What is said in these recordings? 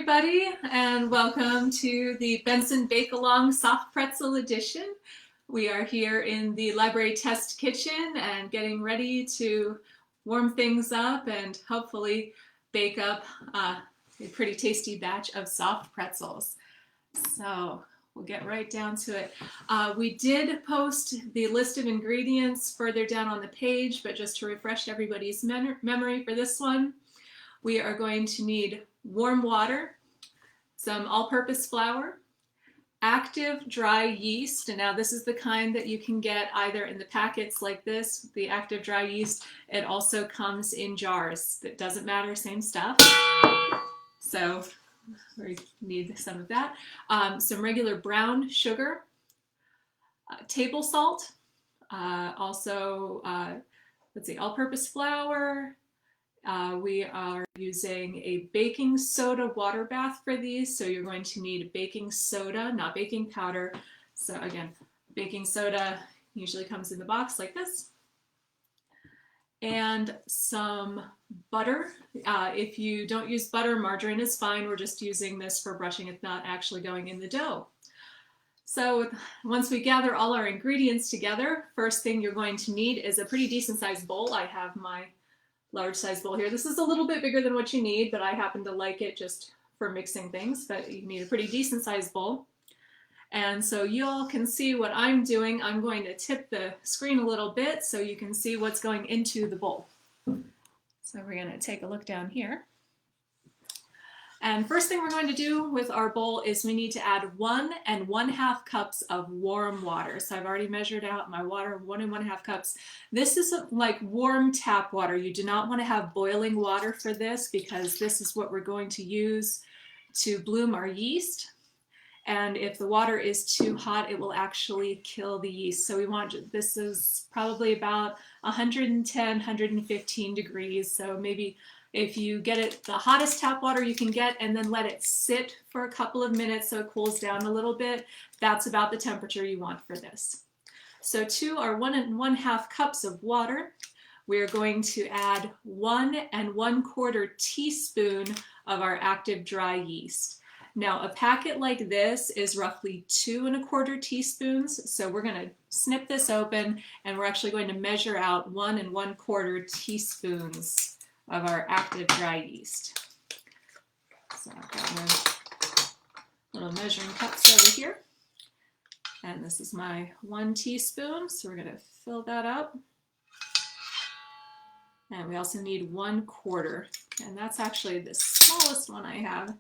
everybody, and welcome to the Benson Bake-Along Soft Pretzel Edition. We are here in the library test kitchen and getting ready to warm things up and hopefully bake up a pretty tasty batch of soft pretzels. So we'll get right down to it. We did post the list of ingredients further down on the page, but just to refresh everybody's memory for this one, we are going to need warm water, some all-purpose flour, active dry yeast, and now this is the kind that you can get either in the packets like this, the active dry yeast. It also comes in jars. It doesn't matter, same stuff. So we need some of that. Some regular brown sugar, table salt, also let's see, all-purpose flour. We are using a baking soda water bath for these, so you're going to need baking soda, not baking powder. So again, baking soda usually comes in the box like this. And some butter. If you don't use butter, margarine is fine. We're just using this for brushing. It's not actually going in the dough. So once we gather all our ingredients together, first thing you're going to need is a pretty decent sized bowl. I have my large size bowl here. This is a little bit bigger than what you need, but I happen to like it just for mixing things, but you need a pretty decent sized bowl. And so you all can see what I'm doing. I'm going to tip the screen a little bit so you can see what's going into the bowl. So we're going to take a look down here. And first thing we're going to do with our bowl is we need to add 1 1/2 cups of warm water. So I've already measured out my water, 1 1/2 cups. This is like warm tap water. You do not want to have boiling water for this because this is what we're going to use to bloom our yeast. And if the water is too hot, it will actually kill the yeast. So we want, this is probably about 110, 115 degrees. So maybe if you get it the hottest tap water you can get and then let it sit for a couple of minutes so it cools down a little bit, that's about the temperature you want for this. So to our 1 1/2 cups of water, we're going to add 1 1/4 teaspoon of our active dry yeast. Now a packet like this is roughly 2 1/4 teaspoons, so we're going to snip this open and we're actually going to measure out 1 1/4 teaspoons of our active dry yeast. So I've got my little measuring cups over here. And this is my 1 teaspoon, so we're going to fill that up. And we also need 1/4, and that's actually the smallest one I have.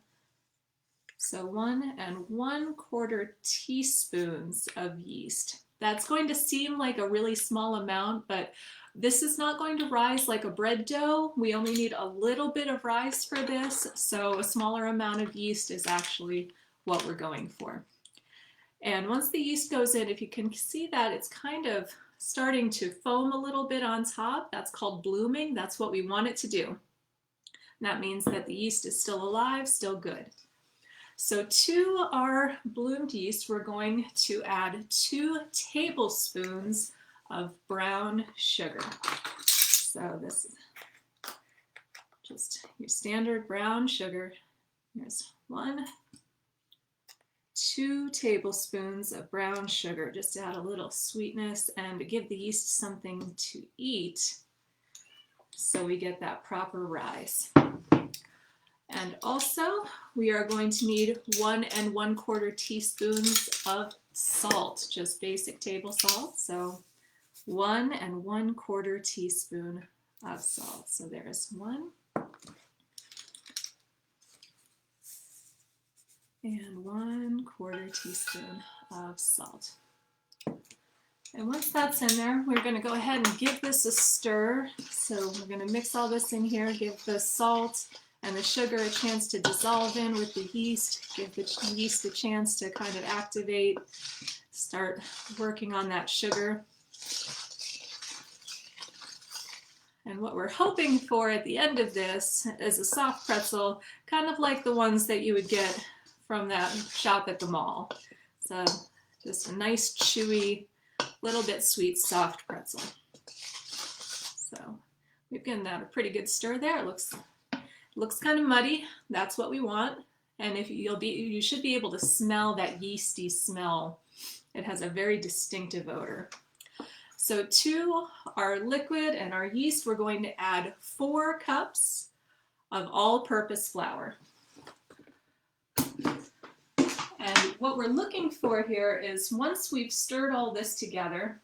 So 1 1/4 teaspoons of yeast. That's going to seem like a really small amount, but this is not going to rise like a bread dough. We only need a little bit of rise for this, so a smaller amount of yeast is actually what we're going for. And once the yeast goes in, if you can see that it's kind of starting to foam a little bit on top, that's called blooming. That's what we want it to do. And that means that the yeast is still alive, still good. So to our bloomed yeast, we're going to add 2 tablespoons of brown sugar. So this is just your standard brown sugar. Here's 2 tablespoons of brown sugar, just to add a little sweetness and to give the yeast something to eat so we get that proper rise. And also, we are going to need 1 1/4 teaspoons of salt, just basic table salt. So 1 1/4 teaspoon of salt. So there's 1 1/4 teaspoon of salt. And once that's in there, we're going to go ahead and give this a stir. So we're going to mix all this in here, give the salt and the sugar a chance to dissolve in with the yeast, give the yeast a chance to kind of activate, start working on that sugar. And what we're hoping for at the end of this is a soft pretzel, kind of like the ones that you would get from that shop at the mall. So just a nice, chewy, little bit sweet, soft pretzel. So we've given that a pretty good stir there. It looks kind of muddy. That's what we want. And you should be able to smell that yeasty smell. It has a very distinctive odor. So to our liquid and our yeast, we're going to add 4 cups of all-purpose flour. And what we're looking for here is, once we've stirred all this together,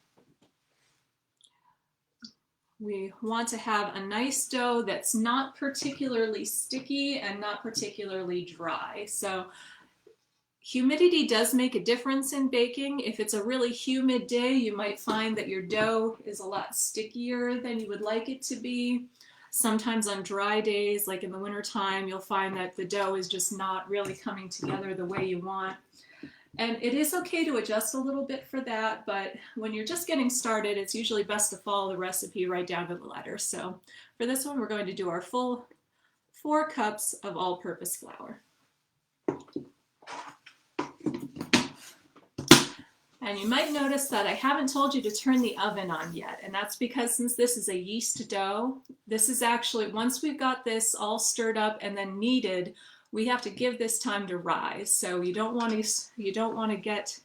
we want to have a nice dough that's not particularly sticky and not particularly dry. So humidity does make a difference in baking. If it's a really humid day, you might find that your dough is a lot stickier than you would like it to be. Sometimes on dry days, like in the wintertime, you'll find that the dough is just not really coming together the way you want. And it is okay to adjust a little bit for that, but when you're just getting started, it's usually best to follow the recipe right down to the letter. So for this one, we're going to do our full 4 cups of all-purpose flour. And you might notice that I haven't told you to turn the oven on yet, and that's because since this is a yeast dough, this is actually, once we've got this all stirred up and then kneaded, we have to give this time to rise. So you don't want to get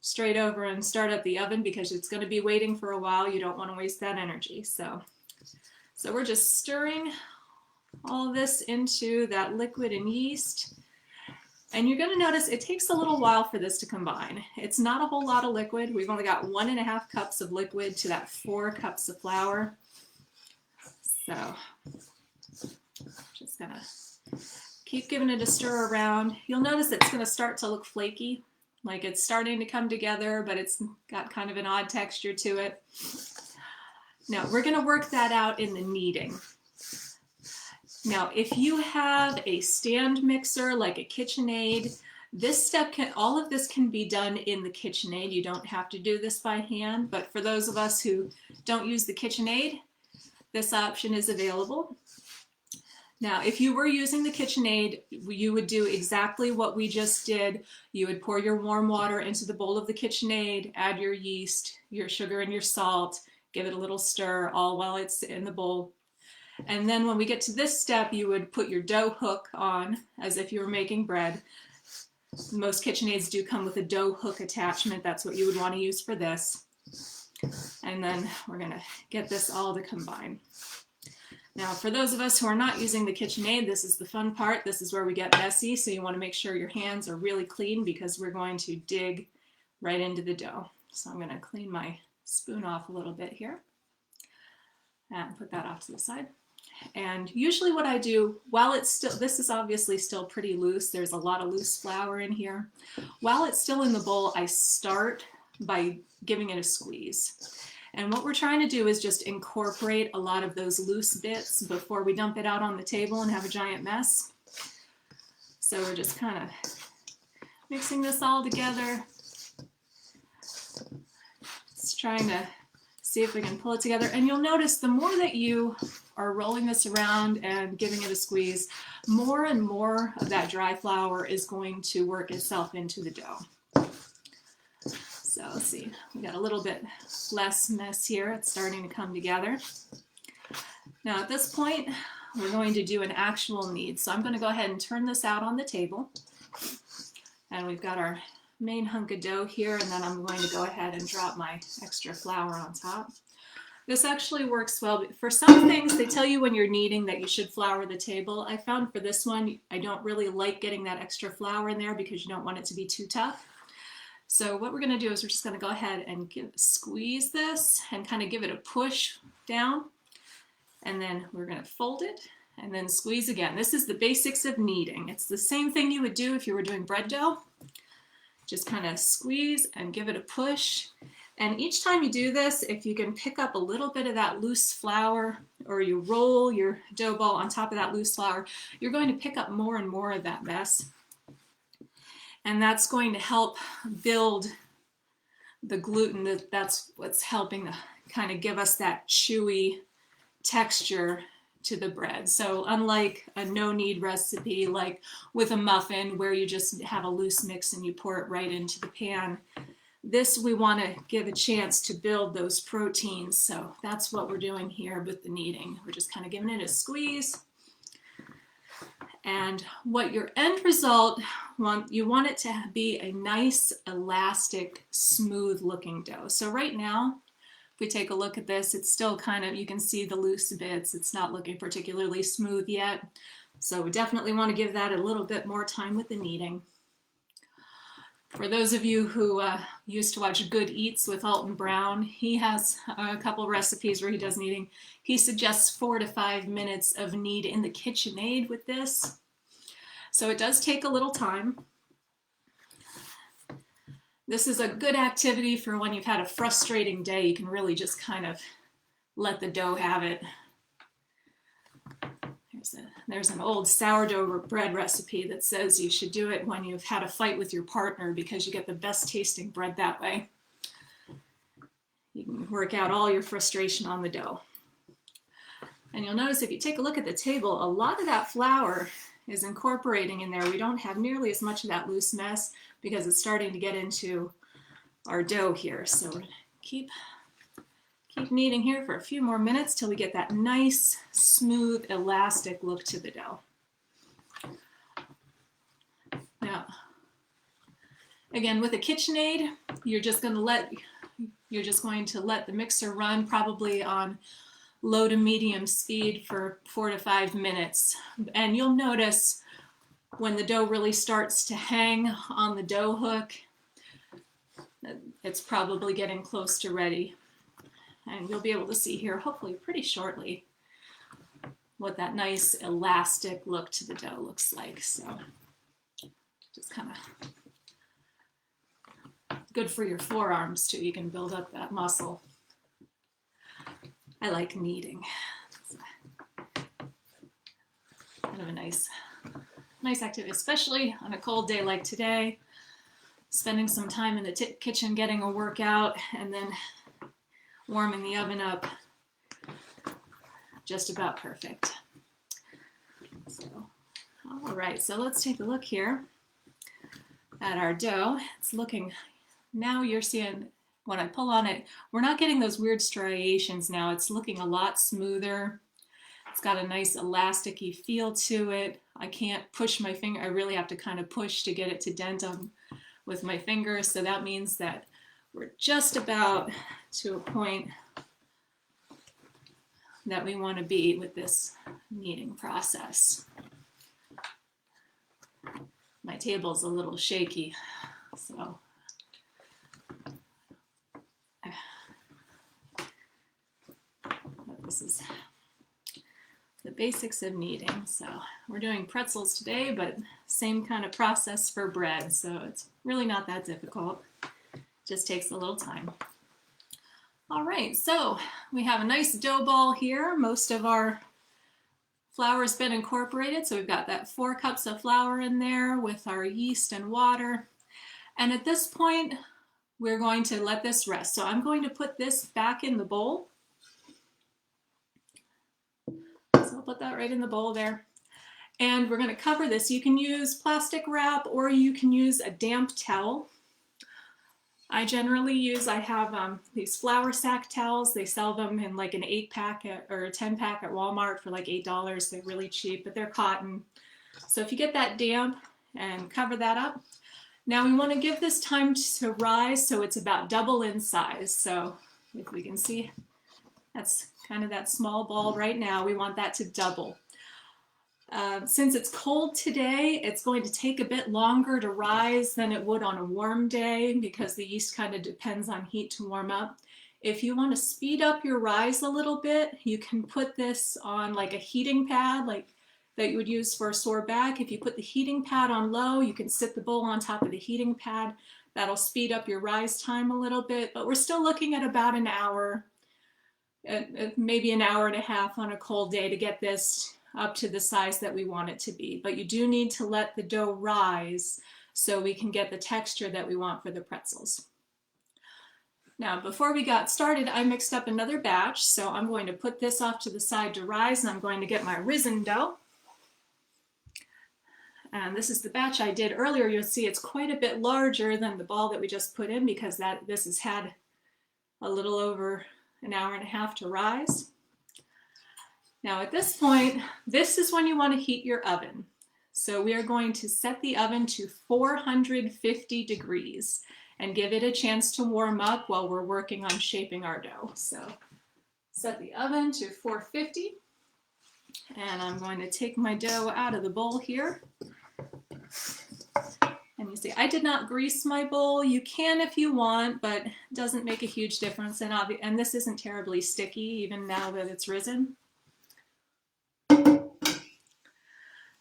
straight over and start up the oven, because it's going to be waiting for a while. You don't want to waste that energy. So we're just stirring all of this into that liquid and yeast. And you're going to notice it takes a little while for this to combine. It's not a whole lot of liquid. We've only got 1.5 cups of liquid to that 4 cups of flour. So just going to keep giving it a stir around. You'll notice it's going to start to look flaky, like it's starting to come together, but it's got kind of an odd texture to it. Now we're going to work that out in the kneading. Now, if you have a stand mixer like a KitchenAid, all of this can be done in the KitchenAid. You don't have to do this by hand, but for those of us who don't use the KitchenAid, this option is available. Now, if you were using the KitchenAid, you would do exactly what we just did. You would pour your warm water into the bowl of the KitchenAid, add your yeast, your sugar, and your salt, give it a little stir, all while it's in the bowl. And then when we get to this step, you would put your dough hook on as if you were making bread. Most KitchenAids do come with a dough hook attachment. That's what you would want to use for this. And then we're going to get this all to combine. Now, for those of us who are not using the KitchenAid, this is the fun part. This is where we get messy. So you want to make sure your hands are really clean, because we're going to dig right into the dough. So I'm going to clean my spoon off a little bit here and put that off to the side. And usually what I do, while it's still, this is obviously still pretty loose, there's a lot of loose flour in here. While it's still in the bowl, I start by giving it a squeeze. And what we're trying to do is just incorporate a lot of those loose bits before we dump it out on the table and have a giant mess. So we're just kind of mixing this all together. Just trying to see if we can pull it together. And you'll notice the more that you are rolling this around and giving it a squeeze, more and more of that dry flour is going to work itself into the dough. So let's see, we got a little bit less mess here. It's starting to come together. Now at this point, we're going to do an actual knead. So I'm going to go ahead and turn this out on the table. And we've got our main hunk of dough here, and then I'm going to go ahead and drop my extra flour on top. This actually works well. For some things, they tell you when you're kneading that you should flour the table. I found for this one, I don't really like getting that extra flour in there because you don't want it to be too tough. So what we're going to do is we're just going to go ahead and squeeze this and kind of give it a push down. And then we're going to fold it and then squeeze again. This is the basics of kneading. It's the same thing you would do if you were doing bread dough. Just kind of squeeze and give it a push. And each time you do this, if you can pick up a little bit of that loose flour, or you roll your dough ball on top of that loose flour, you're going to pick up more and more of that mess. And that's going to help build the gluten. That's what's helping to kind of give us that chewy texture to the bread. So unlike a no-knead recipe like with a muffin where you just have a loose mix and you pour it right into the pan, this we want to give a chance to build those proteins. So that's what we're doing here with the kneading. We're just kind of giving it a squeeze. And what your end result, you want it to be a nice, elastic, smooth looking dough. So right now, if we take a look at this, it's still kind of, you can see the loose bits. It's not looking particularly smooth yet. So we definitely want to give that a little bit more time with the kneading. For those of you who used to watch Good Eats with Alton Brown, he has a couple recipes where he does kneading. He suggests 4 to 5 minutes of knead in the KitchenAid with this. So it does take a little time. This is a good activity for when you've had a frustrating day. You can really just kind of let the dough have it. There's an old sourdough bread recipe that says you should do it when you've had a fight with your partner because you get the best tasting bread that way. You can work out all your frustration on the dough. And you'll notice if you take a look at the table, a lot of that flour is incorporating in there. We don't have nearly as much of that loose mess because it's starting to get into our dough here. So keep kneading here for a few more minutes till we get that nice, smooth, elastic look to the dough. Now, again, with a KitchenAid, you're just going to let the mixer run probably on low to medium speed for 4 to 5 minutes. And you'll notice when the dough really starts to hang on the dough hook, it's probably getting close to ready. And you'll be able to see here, hopefully pretty shortly, what that nice elastic look to the dough looks like. So just kind of good for your forearms too. You can build up that muscle. I like kneading. It's kind of a nice activity, especially on a cold day like today. Spending some time in the kitchen getting a workout and then warming the oven up, just about perfect. So, all right, so let's take a look here at our dough. It's looking, now you're seeing, when I pull on it, we're not getting those weird striations now. It's looking a lot smoother. It's got a nice elasticy feel to it. I can't push my finger. I really have to kind of push to get it to dent on with my fingers. So that means that we're just about to a point that we want to be with this kneading process. My table's a little shaky, so this is the basics of kneading. So we're doing pretzels today, but same kind of process for bread, so it's really not that difficult. Just takes a little time. All right, so we have a nice dough ball here. Most of our flour has been incorporated, so we've got that 4 cups of flour in there with our yeast and water. And at this point, we're going to let this rest. So I'm going to put this back in the bowl. So I'll put that right in the bowl there. And we're going to cover this. You can use plastic wrap or you can use a damp towel. I have these flour sack towels. They sell them in like an 8-pack or a 10-pack at Walmart for like $8. They're really cheap, but they're cotton. So if you get that damp and cover that up. Now we want to give this time to rise so it's about double in size. So if we can see, that's kind of that small ball right now. We want that to double. Since it's cold today, it's going to take a bit longer to rise than it would on a warm day because the yeast kind of depends on heat to warm up. If you want to speed up your rise a little bit, you can put this on like a heating pad like that you would use for a sore back. If you put the heating pad on low, you can sit the bowl on top of the heating pad. That'll speed up your rise time a little bit, but we're still looking at about an hour, maybe an hour and a half on a cold day to get this up to the size that we want it to be. But you do need to let the dough rise so we can get the texture that we want for the pretzels. Now, before we got started, I mixed up another batch, so I'm going to put this off to the side to rise, and I'm going to get my risen dough. And this is the batch I did earlier. You'll see it's quite a bit larger than the ball that we just put in because this has had a little over an hour and a half to rise. Now at this point, this is when you want to heat your oven. So we are going to set the oven to 450 degrees and give it a chance to warm up while we're working on shaping our dough. So set the oven to 450, and I'm going to take my dough out of the bowl here. And you see, I did not grease my bowl. You can if you want, but it doesn't make a huge difference. And this isn't terribly sticky, even now that it's risen.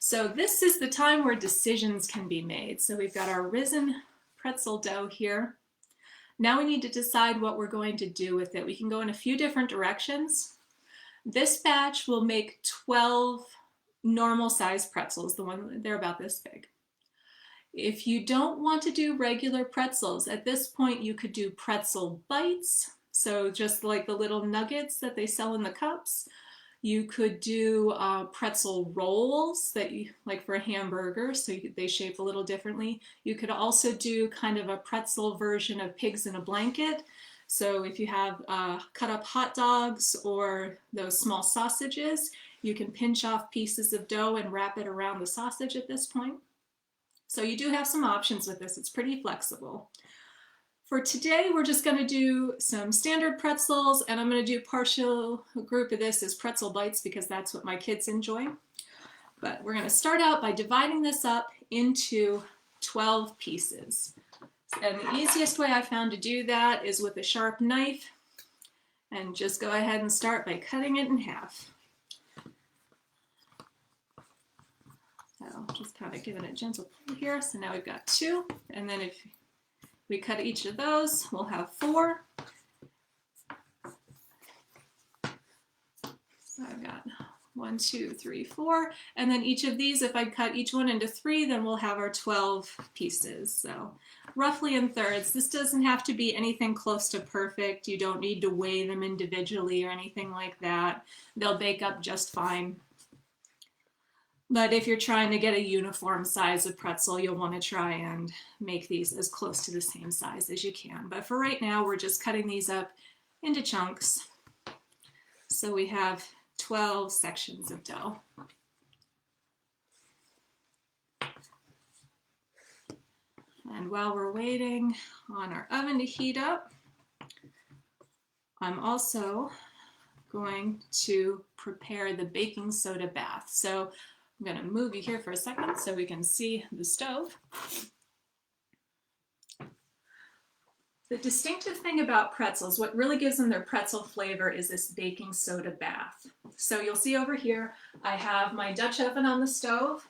So this is the time where decisions can be made. So we've got our risen pretzel dough here. Now we need to decide what we're going to do with it. We can go in a few different directions. This batch will make 12 normal sized pretzels, they're about this big. If you don't want to do regular pretzels, at this point you could do pretzel bites, so just like the little nuggets that they sell in the cups. You could do pretzel rolls that you like for a hamburger, so they shape a little differently. You could also do kind of a pretzel version of pigs in a blanket. So if you have cut up hot dogs or those small sausages, you can pinch off pieces of dough and wrap it around the sausage at this point. So you do have some options with this. It's pretty flexible. For today, we're just going to do some standard pretzels, and I'm going to do a group of this as pretzel bites because that's what my kids enjoy. But we're going to start out by dividing this up into 12 pieces. And the easiest way I found to do that is with a sharp knife, and just go ahead and start by cutting it in half. So just kind of giving it a gentle pull here. So now we've got 2, and then if we cut each of those, we'll have 4. So I've got 1, 2, 3, 4. And then each of these, if I cut each one into 3, then we'll have our 12 pieces. So roughly in thirds. This doesn't have to be anything close to perfect. You don't need to weigh them individually or anything like that. They'll bake up just fine. But if you're trying to get a uniform size of pretzel, you'll want to try and make these as close to the same size as you can. But for right now, we're just cutting these up into chunks. So we have 12 sections of dough. And while we're waiting on our oven to heat up, I'm also going to prepare the baking soda bath. So I'm going to move you here for a second so we can see the stove. The distinctive thing about pretzels, what really gives them their pretzel flavor, is this baking soda bath. So you'll see over here, I have my Dutch oven on the stove.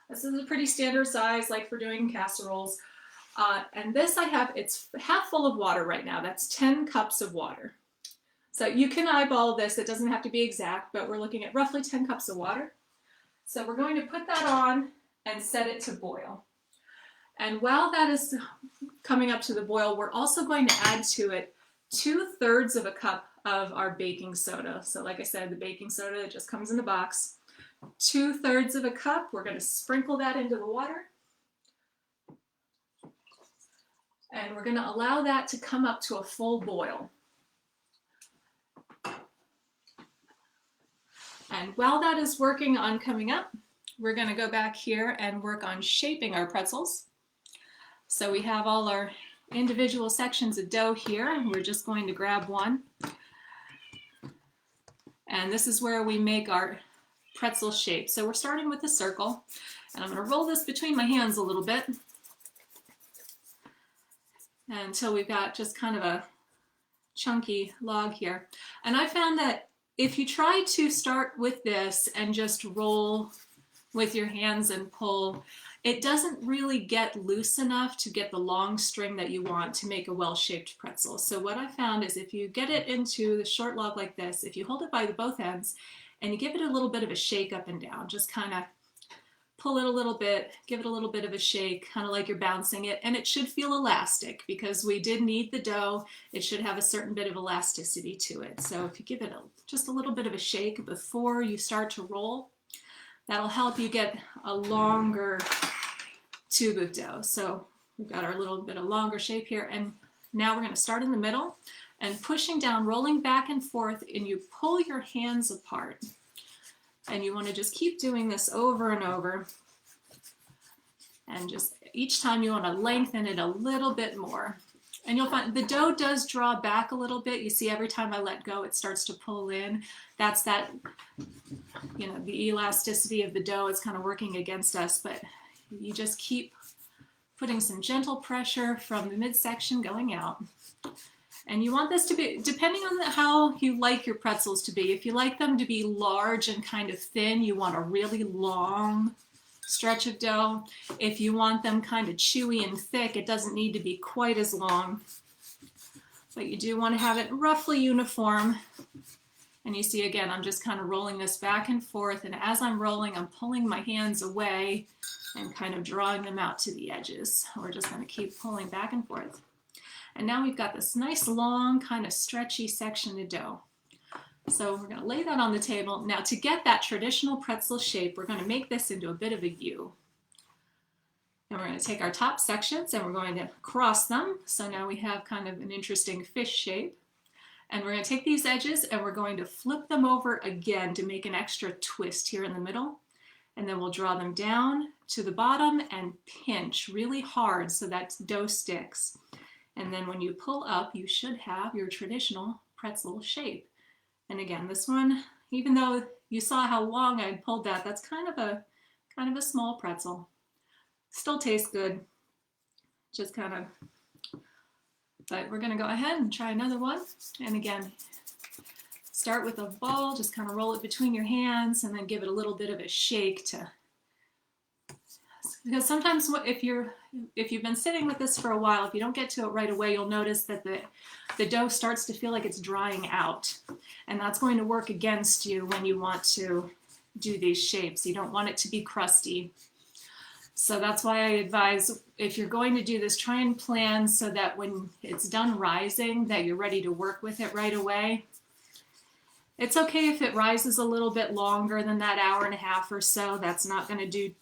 This is a pretty standard size, like for doing casseroles. And this it's half full of water right now. That's 10 cups of water. So you can eyeball this. It doesn't have to be exact, but we're looking at roughly 10 cups of water. So we're going to put that on and set it to boil. And while that is coming up to the boil, we're also going to add to it 2/3 of a cup of our baking soda. So like I said, the baking soda that just comes in the box. 2/3 of a cup, we're going to sprinkle that into the water. And we're going to allow that to come up to a full boil. And while that is working on coming up, we're going to go back here and work on shaping our pretzels. So we have all our individual sections of dough here, and we're just going to grab one. And this is where we make our pretzel shape. So we're starting with a circle, and I'm going to roll this between my hands a little bit until we've got just kind of a chunky log here. And I found that if you try to start with this and just roll with your hands and pull, it doesn't really get loose enough to get the long string that you want to make a well-shaped pretzel. So what I found is if you get it into the short log like this, if you hold it by both ends and you give it a little bit of a shake up and down, just kind of pull it a little bit, give it a little bit of a shake, kind of like you're bouncing it, and it should feel elastic because we did knead the dough. It should have a certain bit of elasticity to it. So if you give it just a little bit of a shake before you start to roll, that'll help you get a longer tube of dough. So we've got our little bit of longer shape here, and now we're going to start in the middle and pushing down, rolling back and forth, and you pull your hands apart. And you want to just keep doing this over and over And just each time you want to lengthen it a little bit more. And you'll find the dough does draw back a little bit. You see every time I let go, it starts to pull in. That's that, you know, the elasticity of the dough is kind of working against us, but you just keep putting some gentle pressure from the midsection going out. And you want this to be, depending on how you like your pretzels to be, if you like them to be large and kind of thin, you want a really long stretch of dough. If you want them kind of chewy and thick, it doesn't need to be quite as long, but you do want to have it roughly uniform. And you see, again, I'm just kind of rolling this back and forth, and as I'm rolling, I'm pulling my hands away and kind of drawing them out to the edges. We're just going to keep pulling back and forth. And now we've got this nice long kind of stretchy section of dough. So we're going to lay that on the table. Now to get that traditional pretzel shape, we're going to make this into a bit of a U. And we're going to take our top sections and we're going to cross them. So now we have kind of an interesting fish shape. And we're going to take these edges and we're going to flip them over again to make an extra twist here in the middle. And then we'll draw them down to the bottom and pinch really hard so that dough sticks. And then when you pull up, you should have your traditional pretzel shape. And again, this one, even though you saw how long I pulled that, that's kind of a small pretzel. Still tastes good. Just kind of, but we're gonna go ahead and try another one. And again, start with a ball, just kind of roll it between your hands and then give it a little bit of a shake to, because sometimes if you've been sitting with this for a while, if you don't get to it right away, you'll notice that the dough starts to feel like it's drying out. And that's going to work against you when you want to do these shapes. You don't want it to be crusty. So that's why I advise, if you're going to do this, try and plan so that when it's done rising, that you're ready to work with it right away. It's okay if it rises a little bit longer than that hour and a half or so. That's not going to do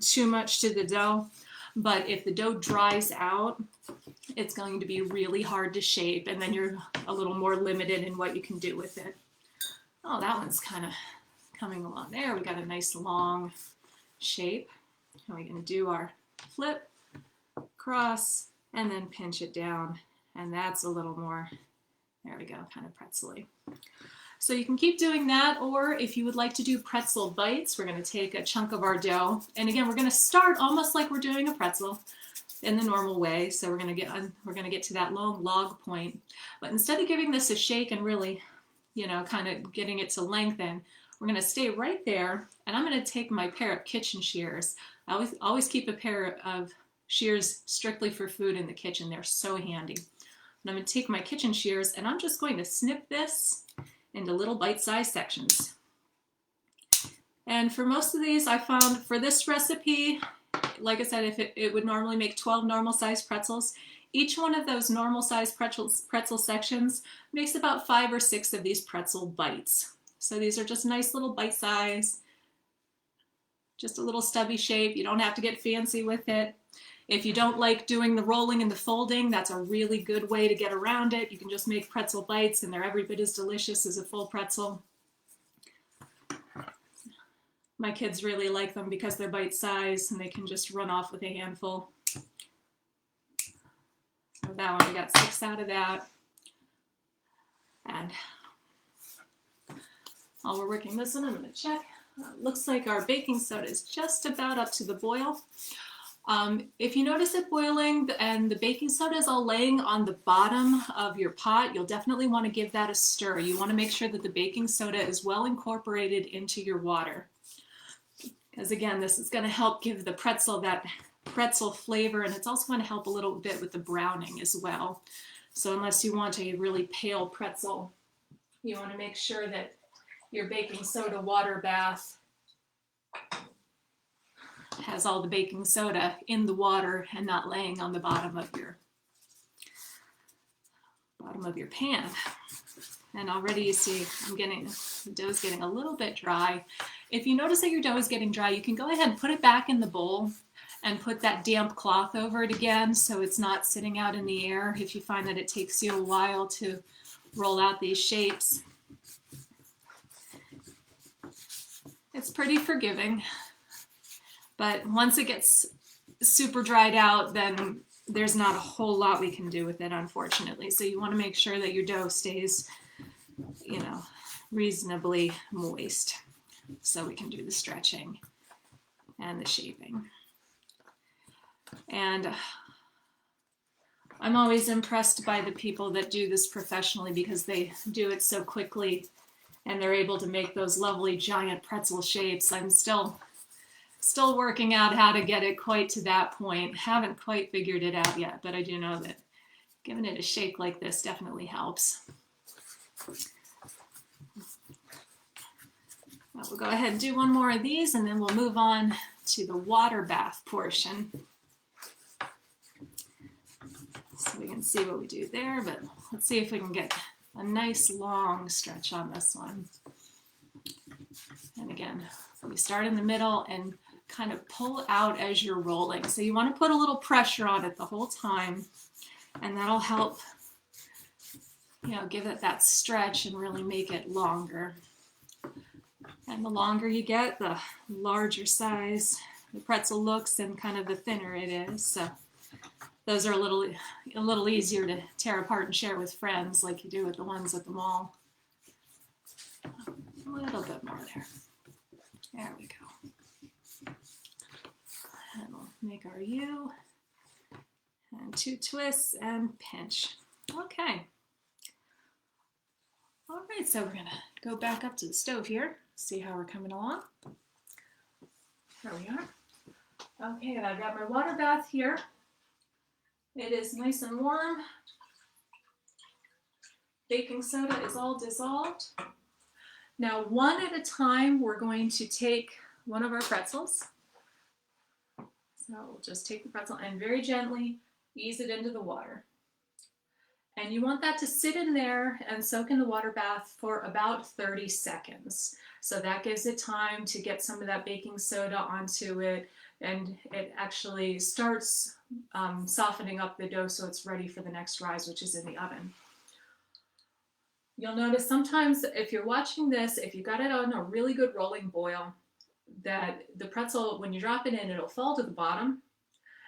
too much to the dough. But if the dough dries out, it's going to be really hard to shape, and then you're a little more limited in what you can do with it. Oh, that one's kind of coming along there. We got a nice long shape. And we're going to do our flip, cross, and then pinch it down. And that's a little more, there we go, kind of pretzel-y. So you can keep doing that, or if you would like to do pretzel bites, we're going to take a chunk of our dough. And again, we're going to start almost like we're doing a pretzel in the normal way. So we're going to get to that long log point. But instead of giving this a shake and really, you know, kind of getting it to lengthen, we're going to stay right there. And I'm going to take my pair of kitchen shears. I always keep a pair of shears strictly for food in the kitchen. They're so handy. And I'm going to take my kitchen shears and I'm just going to snip this into little bite-sized sections. And for most of these, I found for this recipe, like I said, if it would normally make 12 normal-sized pretzels. Each one of those normal-sized pretzel sections makes about 5 or 6 of these pretzel bites. So these are just nice little bite-size, just a little stubby shape. You don't have to get fancy with it. If you don't like doing the rolling and the folding, that's a really good way to get around it. You can just make pretzel bites and they're every bit as delicious as a full pretzel. My kids really like them because they're bite size and they can just run off with a handful. So that one, we got 6 out of that. And while we're working this one, I'm going to check. Looks like our baking soda is just about up to the boil. If you notice it boiling and the baking soda is all laying on the bottom of your pot, you'll definitely want to give that a stir. You want to make sure that the baking soda is well incorporated into your water. Because again, this is going to help give the pretzel that pretzel flavor, and it's also going to help a little bit with the browning as well. So unless you want a really pale pretzel, you want to make sure that your baking soda water bath has all the baking soda in the water and not laying on the bottom of your pan. And already you see the dough's getting a little bit dry. If you notice that your dough is getting dry, you can go ahead and put it back in the bowl and put that damp cloth over it again so it's not sitting out in the air if you find that it takes you a while to roll out these shapes. It's pretty forgiving. But once it gets super dried out, then there's not a whole lot we can do with it, unfortunately. So you want to make sure that your dough stays, you know, reasonably moist so we can do the stretching and the shaping. And I'm always impressed by the people that do this professionally because they do it so quickly and they're able to make those lovely giant pretzel shapes. I'm still working out how to get it quite to that point. Haven't quite figured it out yet, but I do know that giving it a shake like this definitely helps. Well, we'll go ahead and do one more of these and then we'll move on to the water bath portion. So we can see what we do there, but let's see if we can get a nice long stretch on this one. And again, we start in the middle and kind of pull out as you're rolling. So you want to put a little pressure on it the whole time, and that'll help, you know, give it that stretch and really make it longer. And the longer you get, the larger size the pretzel looks and kind of the thinner it is. So those are a little easier to tear apart and share with friends like you do with the ones at the mall. A little bit more there. There we go. And we'll make our U. And 2 twists and pinch. Okay. All right, so we're going to go back up to the stove here, see how we're coming along. There we are. Okay, and I've got my water bath here. It is nice and warm. Baking soda is all dissolved. Now, one at a time, we're going to take one of our pretzels. So we'll just take the pretzel and very gently ease it into the water. And you want that to sit in there and soak in the water bath for about 30 seconds. So that gives it time to get some of that baking soda onto it, and it actually starts softening up the dough so it's ready for the next rise, which is in the oven. You'll notice sometimes if you're watching this, if you got it on a really good rolling boil, that the pretzel, when you drop it in, it'll fall to the bottom,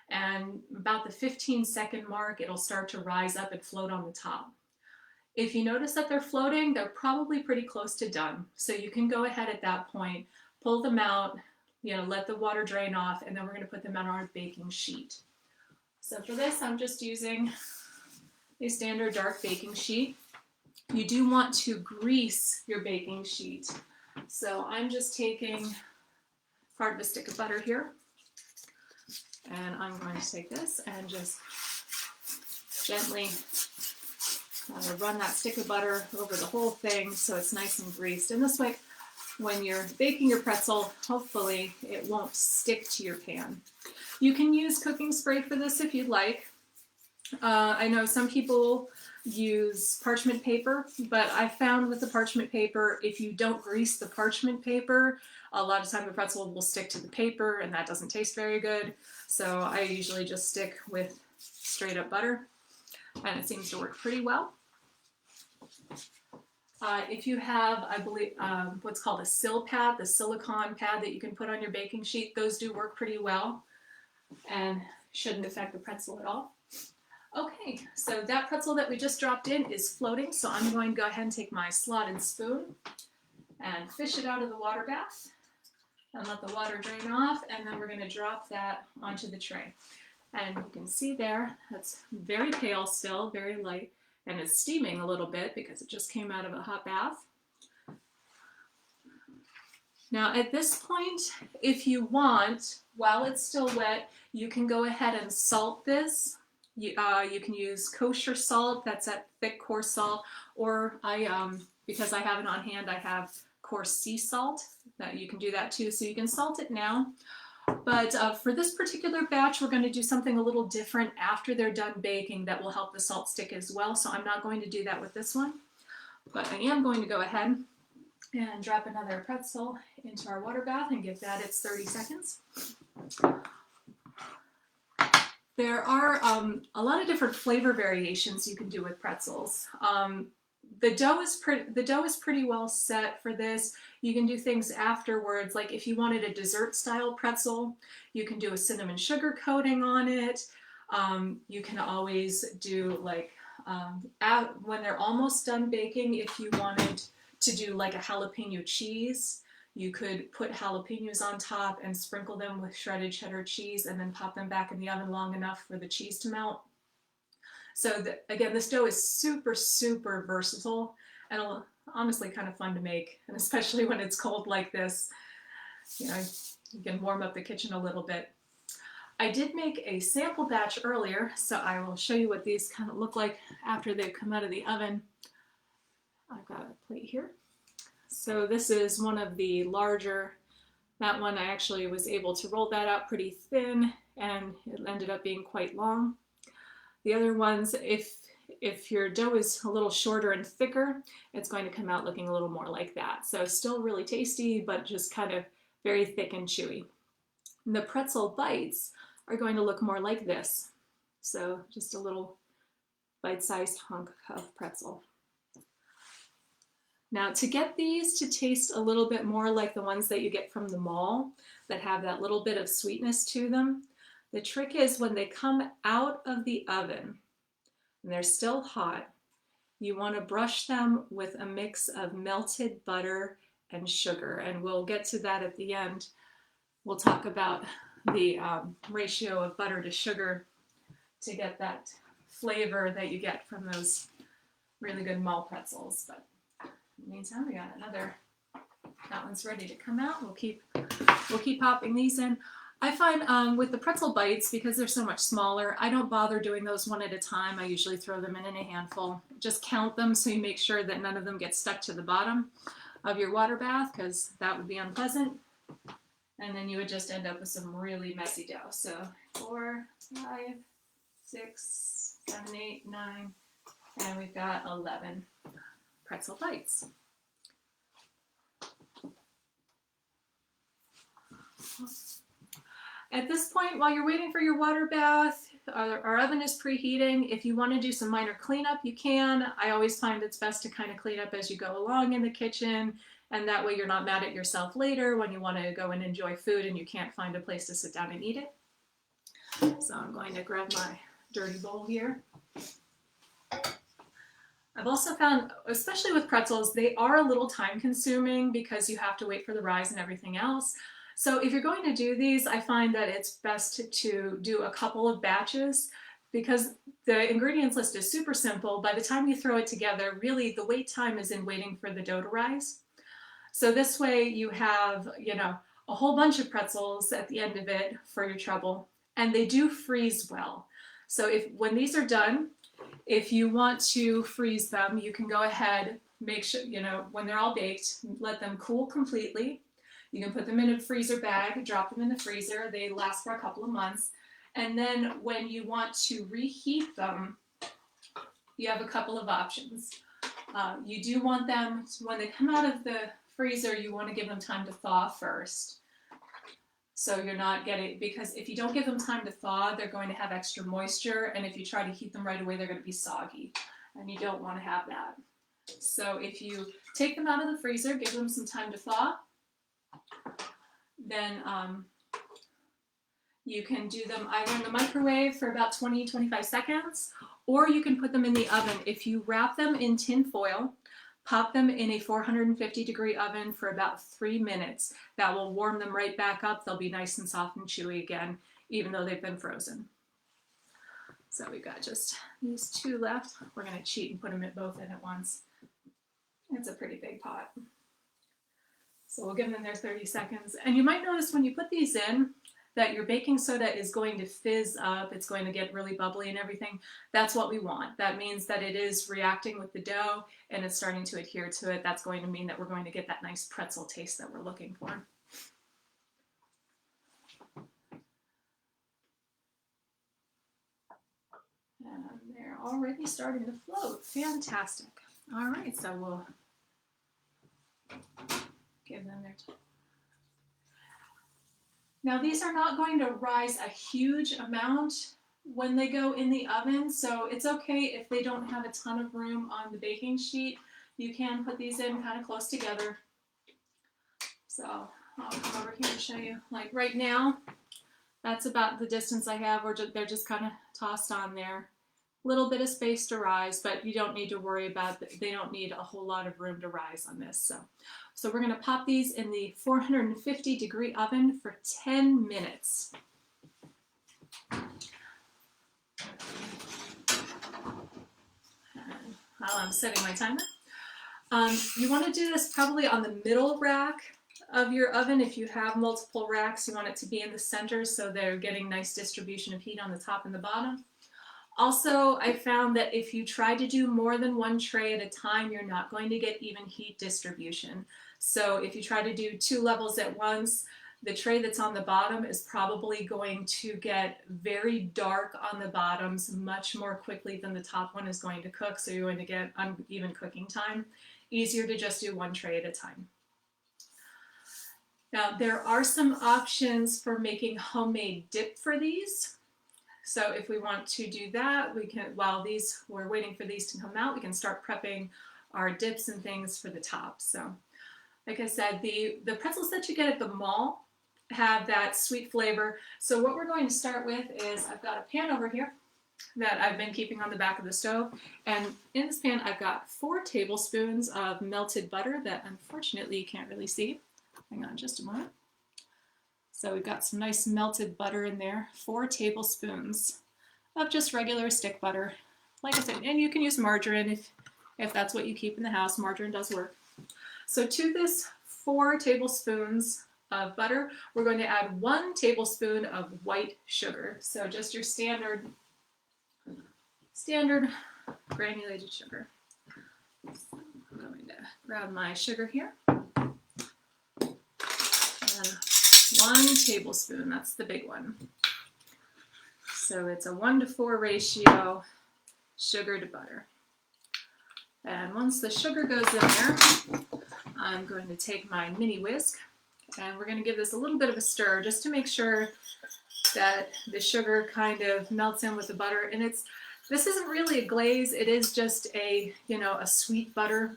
and about the 15-second mark, it'll start to rise up and float on the top. If you notice that they're floating, they're probably pretty close to done. So you can go ahead at that point, pull them out, you know, let the water drain off, and then we're going to put them on our baking sheet. So for this, I'm just using a standard dark baking sheet. You do want to grease your baking sheet. So I'm just taking part of a stick of butter here, and I'm going to take this and just gently run that stick of butter over the whole thing so it's nice and greased. And this way, when you're baking your pretzel, hopefully it won't stick to your pan. You can use cooking spray for this if you'd like. I know some people use parchment paper, but I found with the parchment paper, if you don't grease the parchment paper, a lot of time the pretzel will stick to the paper and that doesn't taste very good. So I usually just stick with straight up butter, and it seems to work pretty well. If you have, I believe, what's called a sill pad, the silicone pad that you can put on your baking sheet, those do work pretty well and shouldn't affect the pretzel at all. Okay, so that pretzel that we just dropped in is floating, so I'm going to go ahead and take my slotted spoon and fish it out of the water bath and let the water drain off, and then we're going to drop that onto the tray. And you can see there, that's very pale still, very light, and it's steaming a little bit because it just came out of a hot bath. Now at this point, if you want, while it's still wet, you can go ahead and salt this. You can use kosher salt, that's that thick coarse salt, or because I have it on hand, I have coarse sea salt. That you can do that too, so you can salt it now. But for this particular batch, we're going to do something a little different after they're done baking that will help the salt stick as well, so I'm not going to do that with this one. But I am going to go ahead and drop another pretzel into our water bath and give that its 30 seconds. There are a lot of different flavor variations you can do with pretzels. the dough is pretty well set for this. You can do things afterwards, like if you wanted a dessert style pretzel, you can do a cinnamon sugar coating on it. You can always do like when they're almost done baking, if you wanted to do like a jalapeno cheese, you could put jalapenos on top and sprinkle them with shredded cheddar cheese and then pop them back in the oven long enough for the cheese to melt. So again, this dough is super, super versatile and honestly kind of fun to make, and especially when it's cold like this, you know, you can warm up the kitchen a little bit. I did make a sample batch earlier, so I will show you what these kind of look like after they've come out of the oven. I've got a plate here. So this is one of the larger, that one I actually was able to roll that out pretty thin and it ended up being quite long. The other ones, if your dough is a little shorter and thicker, it's going to come out looking a little more like that. So still really tasty, but just kind of very thick and chewy. And the pretzel bites are going to look more like this. So just a little bite-sized hunk of pretzel. Now to get these to taste a little bit more like the ones that you get from the mall that have that little bit of sweetness to them, the trick is when they come out of the oven and they're still hot, you want to brush them with a mix of melted butter and sugar. And we'll get to that at the end. We'll talk about the ratio of butter to sugar to get that flavor that you get from those really good mall pretzels. But in the meantime, we got another, that one's ready to come out. We'll keep popping these in. I find with the pretzel bites, because they're so much smaller, I don't bother doing those one at a time. I usually throw them in a handful. Just count them so you make sure that none of them get stuck to the bottom of your water bath, because that would be unpleasant. And then you would just end up with some really messy dough. So 4, 5, 6, 7, 8, 9, and we've got 11 pretzel bites. At this point, while you're waiting for your water bath, our oven is preheating. If you want to do some minor cleanup, you can. I always find it's best to kind of clean up as you go along in the kitchen, and that way you're not mad at yourself later when you want to go and enjoy food and you can't find a place to sit down and eat it. So I'm going to grab my dirty bowl here. I've also found, especially with pretzels, they are a little time consuming because you have to wait for the rise and everything else. So if you're going to do these, I find that it's best to do a couple of batches because the ingredients list is super simple. By the time you throw it together, really the wait time is in waiting for the dough to rise. So this way you have, you know, a whole bunch of pretzels at the end of it for your trouble, and they do freeze well. So when these are done, if you want to freeze them, you can go ahead, make sure, you know, when they're all baked, let them cool completely. You can put them in a freezer bag, drop them in the freezer. They last for a couple of months. And then when you want to reheat them, you have a couple of options. You do want them, when they come out of the freezer, you want to give them time to thaw first. So you're not getting, because if you don't give them time to thaw, they're going to have extra moisture. And if you try to heat them right away, they're going to be soggy. And you don't want to have that. So if you take them out of the freezer, give them some time to thaw, then you can do them either in the microwave for about 20-25 seconds, or you can put them in the oven. If you wrap them in tin foil, pop them in a 450-degree oven for about 3 minutes. That will warm them right back up. They'll be nice and soft and chewy again, even though they've been frozen. So we've got just these 2 left. We're going to cheat and put them both in at once. It's a pretty big pot. So we'll give them their 30 seconds. And you might notice when you put these in that your baking soda is going to fizz up. It's going to get really bubbly and everything. That's what we want. That means that it is reacting with the dough and it's starting to adhere to it. That's going to mean that we're going to get that nice pretzel taste that we're looking for. And they're already starting to float. Fantastic. All right, so we'll give them their time. Now these are not going to rise a huge amount when they go in the oven, so it's okay if they don't have a ton of room on the baking sheet. you can put these in kind of close together. So I'll come over here and show you. Like right now, that's about the distance I have, or they're just kind of tossed on there. Little bit of space to rise, but you don't need to worry about it. They don't need a whole lot of room to rise on this. So we're going to pop these in the 450-degree oven for 10 minutes. And while I'm setting my timer, you want to do this probably on the middle rack of your oven. If you have multiple racks, you want it to be in the center so they're getting nice distribution of heat on the top and the bottom. Also, I found that if you try to do more than one tray at a time, you're not going to get even heat distribution. So if you try to do 2 levels at once, the tray that's on the bottom is probably going to get very dark on the bottoms much more quickly than the top one is going to cook. So you're going to get uneven cooking time. Easier to just do 1 tray at a time. Now, there are some options for making homemade dip for these. So if we want to do that, we can, while we're waiting for these to come out, we can start prepping our dips and things for the top. So like I said, the pretzels that you get at the mall have that sweet flavor. So what we're going to start with is, I've got a pan over here that I've been keeping on the back of the stove. And in this pan, I've got 4 tablespoons of melted butter that unfortunately you can't really see. Hang on just a moment. So we've got some nice melted butter in there, 4 tablespoons of just regular stick butter. Like I said, and you can use margarine if that's what you keep in the house. Margarine does work. So to this 4 tablespoons of butter, we're going to add 1 tablespoon of white sugar. So just your standard granulated sugar. So I'm going to grab my sugar here. And 1 tablespoon, that's the big one. So it's a 1-to-4 ratio, sugar to butter. And once the sugar goes in there, I'm going to take my mini whisk and we're going to give this a little bit of a stir just to make sure that the sugar kind of melts in with the butter. And this isn't really a glaze, it is just a sweet butter.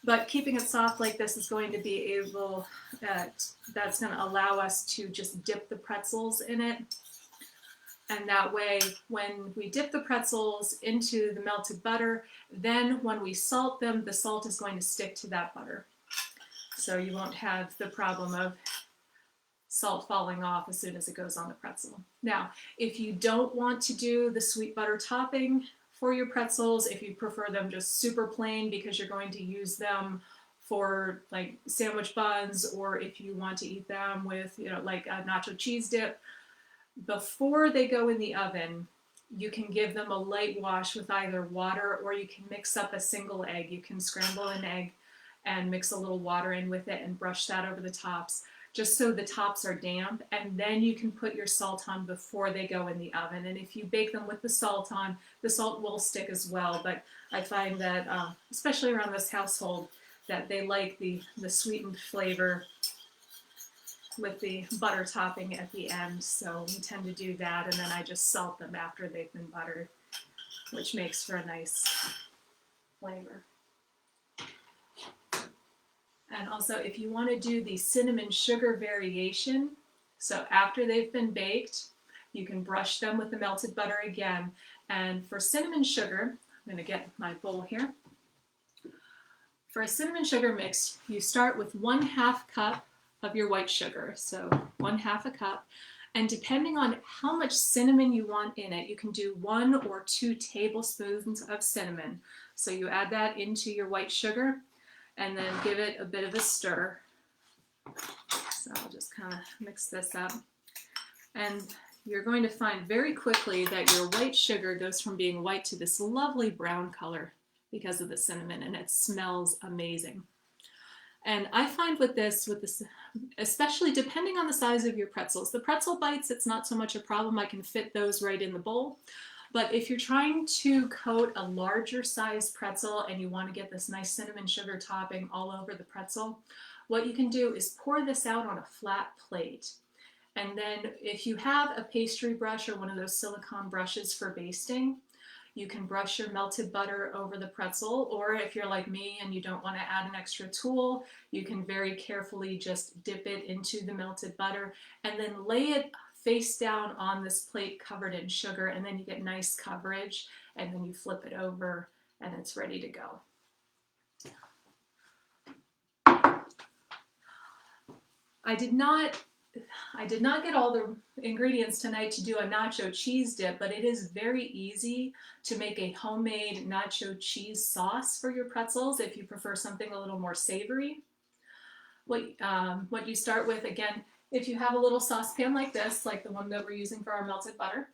But keeping it soft like this is going to be able, that's going to allow us to just dip the pretzels in it. And that way, when we dip the pretzels into the melted butter, then when we salt them, the salt is going to stick to that butter. So you won't have the problem of salt falling off as soon as it goes on the pretzel. Now, if you don't want to do the sweet butter topping for your pretzels, if you prefer them just super plain because you're going to use them for like sandwich buns, or if you want to eat them with, like a nacho cheese dip, before they go in the oven, you can give them a light wash with either water, or you can mix up a single egg. You can scramble an egg and mix a little water in with it and brush that over the tops, just so the tops are damp, and then you can put your salt on before they go in the oven. And if you bake them with the salt on, the salt will stick as well, but I find that, especially around this household, that they like the sweetened flavor with the butter topping at the end, so we tend to do that, and then I just salt them after they've been buttered, which makes for a nice flavor. And also, if you want to do the cinnamon sugar variation, so after they've been baked, you can brush them with the melted butter again. And for cinnamon sugar, I'm going to get my bowl here. For a cinnamon sugar mix, you start with 1/2 cup of your white sugar, so 1/2 cup. And depending on how much cinnamon you want in it, you can do 1 or 2 tablespoons of cinnamon. So you add that into your white sugar, and then give it a bit of a stir. So I'll just kind of mix this up. And you're going to find very quickly that your white sugar goes from being white to this lovely brown color because of the cinnamon, and it smells amazing. And I find with this, especially depending on the size of your pretzels, the pretzel bites, it's not so much a problem. I can fit those right in the bowl. But if you're trying to coat a larger size pretzel and you want to get this nice cinnamon sugar topping all over the pretzel, what you can do is pour this out on a flat plate. And then if you have a pastry brush or one of those silicone brushes for basting, You can brush your melted butter over the pretzel, or if you're like me and you don't want to add an extra tool, you can very carefully just dip it into the melted butter and then lay it face down on this plate covered in sugar, and then you get nice coverage, and then you flip it over and it's ready to go. I did not get all the ingredients tonight to do a nacho cheese dip, but it is very easy to make a homemade nacho cheese sauce for your pretzels if you prefer something a little more savory. What you start with, again, if you have a little saucepan like this, like the one that we're using for our melted butter,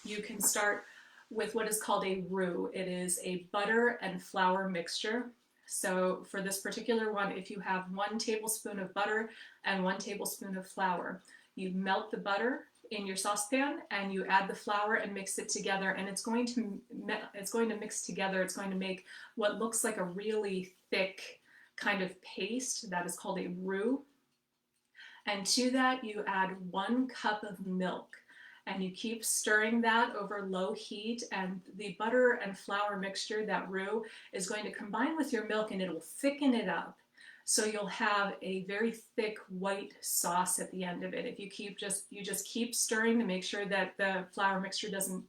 you can start with what is called a roux. It is a butter and flour mixture. So for this particular one, if you have 1 tablespoon of butter and 1 tablespoon of flour, you melt the butter in your saucepan and you add the flour and mix it together, and it's going to mix together. It's going to make what looks like a really thick kind of paste that is called a roux. And to that you add 1 cup of milk. And you keep stirring that over low heat, and the butter and flour mixture, that roux, is going to combine with your milk and it'll thicken it up. So you'll have a very thick white sauce at the end of it. If you just keep stirring to make sure that the flour mixture doesn't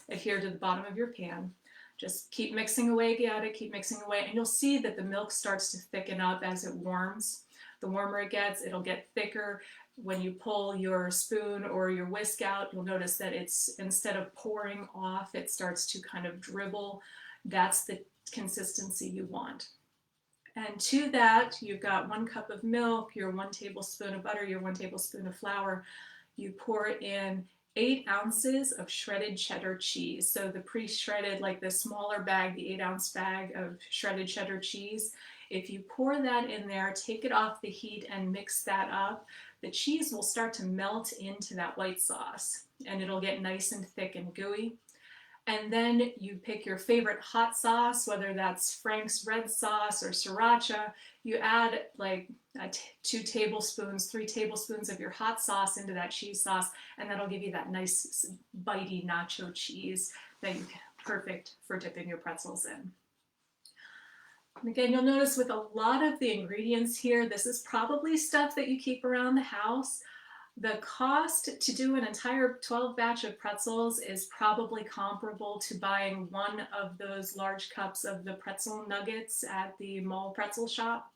adhere to the bottom of your pan. Just keep mixing away at it, keep mixing away, and you'll see that the milk starts to thicken up as it warms. The warmer it gets, it'll get thicker. When you pull your spoon or your whisk out, you'll notice that it's, instead of pouring off, it starts to kind of dribble. That's the consistency you want. And to that, you've got 1 cup of milk, your 1 tablespoon of butter, your 1 tablespoon of flour. You pour in 8 ounces of shredded cheddar cheese. So the pre-shredded, like the smaller bag, the 8-ounce bag of shredded cheddar cheese. If you pour that in there, take it off the heat and mix that up, the cheese will start to melt into that white sauce and it'll get nice and thick and gooey. And then you pick your favorite hot sauce, whether that's Frank's red sauce or sriracha. You add like 2 tablespoons, 3 tablespoons of your hot sauce into that cheese sauce, and that'll give you that nice bitey nacho cheese that you perfect for dipping your pretzels in. And again, you'll notice with a lot of the ingredients here, this is probably stuff that you keep around the house. The cost to do an entire 12 batch of pretzels is probably comparable to buying 1 of those large cups of the pretzel nuggets at the mall pretzel shop.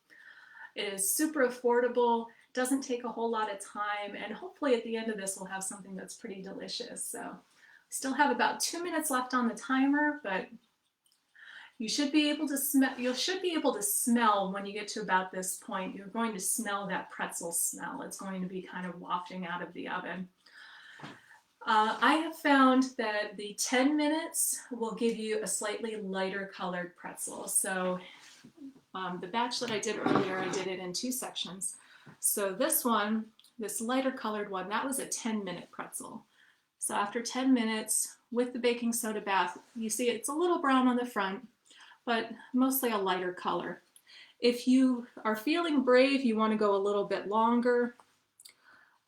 It is super affordable, doesn't take a whole lot of time, and hopefully at the end of this we'll have something that's pretty delicious. So still have about 2 minutes left on the timer, but you should be able to smell when you get to about this point. You're going to smell that pretzel smell. It's going to be kind of wafting out of the oven. I have found that the 10 minutes will give you a slightly lighter colored pretzel. So the batch that I did earlier, I did it in 2 sections. So this one, this lighter colored one, that was a 10-minute pretzel. So after 10 minutes with the baking soda bath, you see it's a little brown on the front, but mostly a lighter color. If you are feeling brave, you want to go a little bit longer.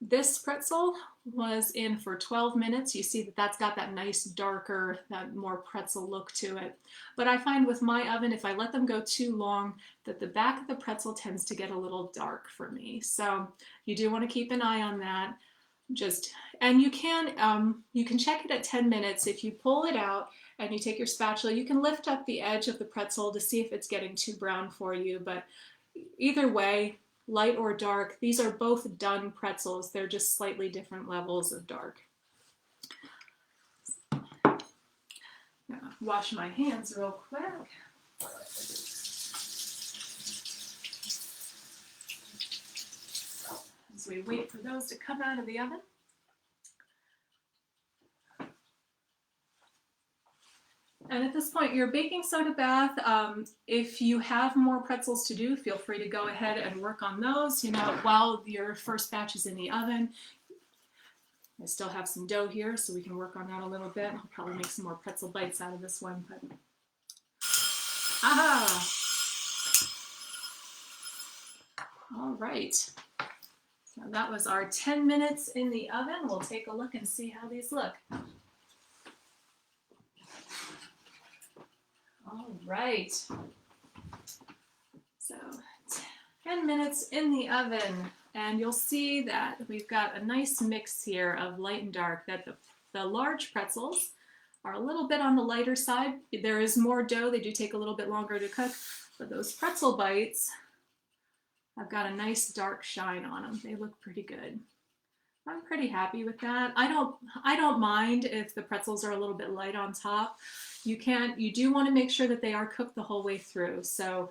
This pretzel was in for 12 minutes. You see that that's got that nice darker, that more pretzel look to it. But I find with my oven, if I let them go too long, that the back of the pretzel tends to get a little dark for me. So you do want to keep an eye on that. And you can check it at 10 minutes. If you pull it out and you take your spatula, you can lift up the edge of the pretzel to see if it's getting too brown for you. But either way, light or dark, these are both done pretzels. They're just slightly different levels of dark. Now, wash my hands real quick. As we wait for those to come out of the oven. And at this point, your baking soda bath, if you have more pretzels to do, feel free to go ahead and work on those, while your first batch is in the oven. I still have some dough here, so we can work on that a little bit. I'll probably make some more pretzel bites out of this one. But... aha! All right. So that was our 10 minutes in the oven. We'll take a look and see how these look. All right. So 10 minutes in the oven, and you'll see that we've got a nice mix here of light and dark, that the large pretzels are a little bit on the lighter side. There is more dough. They do take a little bit longer to cook, but those pretzel bites have got a nice dark shine on them. They look pretty good. I'm pretty happy with that. I don't mind if the pretzels are a little bit light on top. You do want to make sure that they are cooked the whole way through. So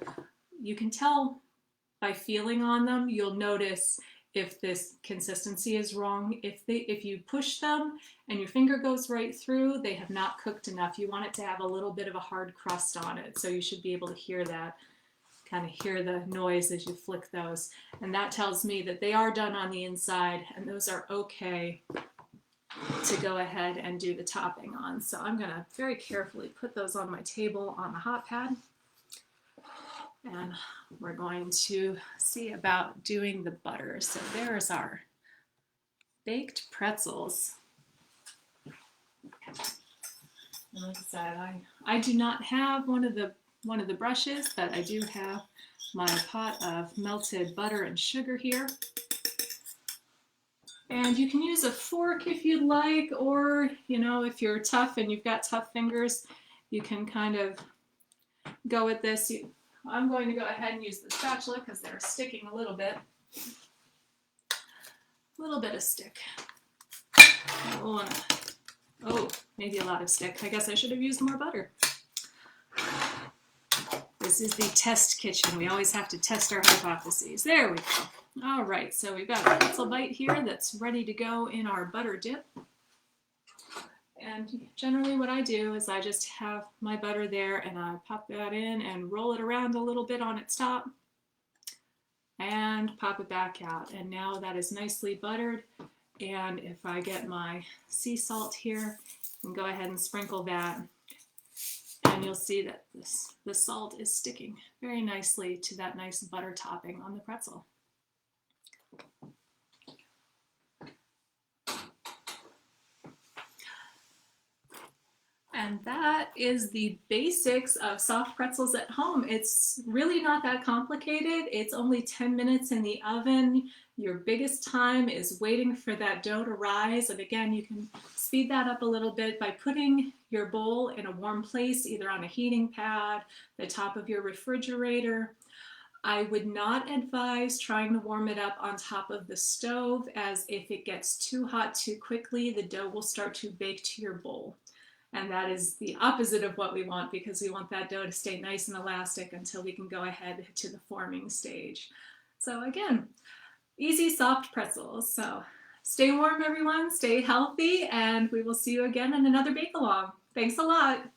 you can tell by feeling on them. You'll notice if this consistency is wrong. If you push them and your finger goes right through, they have not cooked enough. You want it to have a little bit of a hard crust on it. So you should be able to hear that, kind of hear the noise as you flick those. And that tells me that they are done on the inside, and those are okay to go ahead and do the topping on. So I'm gonna very carefully put those on my table on the hot pad. And we're going to see about doing the butter. So there's our baked pretzels. And like I said, I do not have one of the brushes, but I do have my pot of melted butter and sugar here. And you can use a fork if you'd like, or if you're tough and you've got tough fingers, you can kind of go with this. I'm going to go ahead and use the spatula because they're sticking a little bit. A little bit of stick. Oh, maybe a lot of stick. I guess I should have used more butter. This is the test kitchen. We always have to test our hypotheses. There we go. All right, so we've got a pretzel bite here that's ready to go in our butter dip. And generally what I do is I just have my butter there and I pop that in and roll it around a little bit on its top and pop it back out. And now that is nicely buttered. And if I get my sea salt here, I can go ahead and sprinkle that. And you'll see that the salt is sticking very nicely to that nice butter topping on the pretzel. And that is the basics of soft pretzels at home. It's really not that complicated. It's only 10 minutes in the oven. Your biggest time is waiting for that dough to rise. And again, you can speed that up a little bit by putting your bowl in a warm place, either on a heating pad, the top of your refrigerator. I would not advise trying to warm it up on top of the stove, as if it gets too hot too quickly, the dough will start to bake to your bowl. And that is the opposite of what we want, because we want that dough to stay nice and elastic until we can go ahead to the forming stage. So again, easy soft pretzels. So stay warm, everyone, stay healthy, and we will see you again in another bake along. Thanks a lot.